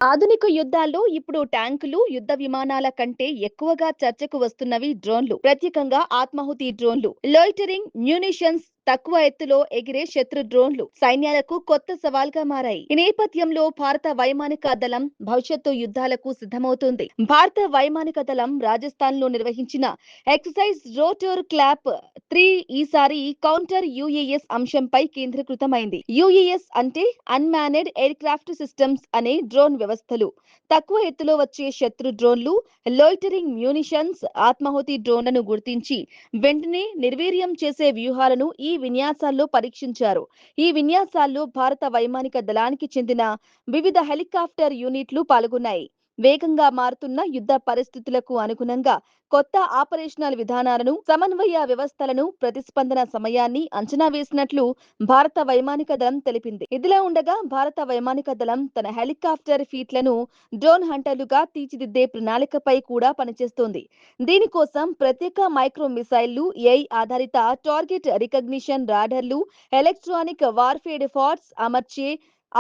ఆధునిక యుద్ధాల్లో ఇప్పుడు ట్యాంకులు, యుద్ధ విమానాల కంటే ఎక్కువగా చర్చకు వస్తున్నవి డ్రోన్లు. ప్రత్యేకంగా ఆత్మాహుతి డ్రోన్లు, లాయిటరింగ్ మ్యూనిషన్స్, తక్కువ ఎత్తులో ఎగిరే శత్రు డ్రోన్లు సైన్యాలకు కొత్త సవాల్గా మారాయి. ఈ నేపథ్యంలో భారత వైమానిక దళం భవిష్యత్తు యుద్ధాలకు సిద్ధమవుతుంది. భారత వైమానిక దళం రాజస్థాన్ లో నిర్వహించిన ఎక్సర్సైజ్ రోటర్ క్లాప్ 3 ఈసారి కౌంటర్ యుఏఎస్ అంశంపై కేంద్రీకృతమైంది. యుఏఎస్ అంటే అన్మానెడ్ ఎయిర్ క్రాఫ్ట్ సిస్టమ్స్ అనే డ్రోన్ వ్యవస్థలు. తక్కువ ఎత్తులో వచ్చే శత్రు డ్రోన్లు, లాయిటరింగ్ మ్యూనిషన్స్, ఆత్మాహుతి డ్రోన్లను గుర్తించి వెంటనే నిర్వీర్యం చేసే వ్యూహాలను ఈ విన్యాసాల్లో పరీక్షించారు. ఈ విన్యాసాల్లో భారత వైమానిక దళానికి చెందిన వివిధ హెలికాప్టర్ యూనిట్లు పాల్గొన్నాయి. వేగంగా మారుతున్న యుద్ధ పరిస్థితులకు అనుగుణంగా కొత్త ఆపరేషనల్ విధానాలను, సమన్వయ వ్యవస్థలను, ప్రతిస్పందన సమయాన్ని అంచనా వేసినట్లు భారత వైమానిక దళం తెలిపింది. ఇదిలా ఉండగా భారత వైమానిక దళం తన హెలికాప్టర్ ఫీట్లను డ్రోన్ హంటర్లుగా తీర్చిదిద్దే ప్రణాళికపై కూడా పనిచేస్తోంది. దీనికోసం ప్రత్యేక మైక్రో మిసైళ్లు, ఏఐ ఆధారిత టార్గెట్ రికగ్నిషన్ రాడార్లు, ఎలక్ట్రానిక్ వార్ఫేర్ ఫార్ట్స్ అమర్చే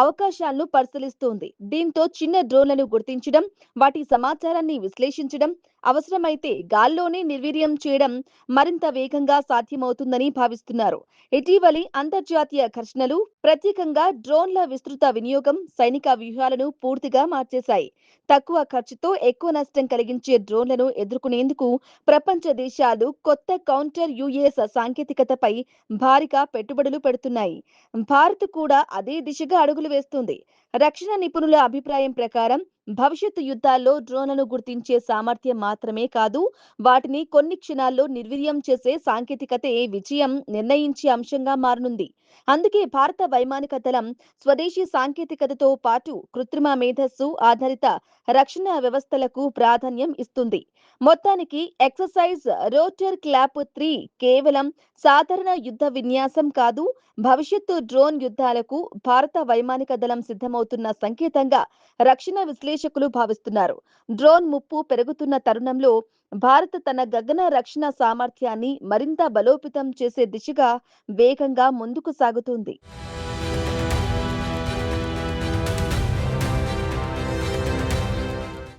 అవకాశాలను పరిశీలిస్తోంది. దీంతో చిన్న డ్రోన్లను గుర్తించడం, వాటి సమాచారాన్ని విశ్లేషించడం, అవసరమైతే గాల్లోనే నిర్వీర్యం చేయడం మరింత వేగంగా సాధ్యమవుతుందని భావిస్తున్నారు. ఇటీవలి అంతర్జాతీయ ఘర్షణలు, ప్రత్యేకంగా డ్రోన్ల విస్తృత వినియోగం సైనిక వ్యూహాలను పూర్తిగా మార్చేశాయి. తక్కువ ఖర్చుతో ఎక్కువ నష్టం కలిగించే డ్రోన్లను ఎదుర్కొనేందుకు ప్రపంచ దేశాలు కొత్త కౌంటర్ యుఏఎస్ సాంకేతికతపై భారీగా పెట్టుబడులు పెడుతున్నాయి. భారత్ కూడా అదే దిశగా అడుగులు వేస్తుంది. రక్షణ నిపుణుల అభిప్రాయం ప్రకారం భవిష్యత్తు యుద్ధాల్లో డ్రోన్లను గుర్తించే సామర్థ్యం మాత్రమే కాదు, వాటిని కొన్ని క్షణాల్లో నిర్వీర్యం చేసే సాంకేతికతే విజయం నిర్ణయించే అంశంగా మారనుంది. అందుకే భారత వైమానిక దళం స్వదేశీ సాంకేతికతతో పాటు కృత్రిమ మేధస్సు ఆధారిత రక్షణ వ్యవస్థలకు ప్రాధాన్యం ఇస్తుంది. మొత్తానికి ఎక్సర్సైజ్ రోటర్ క్లాప్ 3 కేవలం సాధారణ యుద్ధ విన్యాసం కాదు, భవిష్యత్తు డ్రోన్ యుద్ధాలకు భారత వైమానిక దళం సిద్ధమవుతున్న సంకేతంగా రక్షణ విశ్లేషకులు భావిస్తున్నారు. డ్రోన్ ముప్పు పెరుగుతున్న తరుణంలో భారత్ తన గగన రక్షణ సామర్థ్యాన్ని మరింత బలోపేతం చేసే దిశగా వేగంగా ముందుకు సాగుతుంది.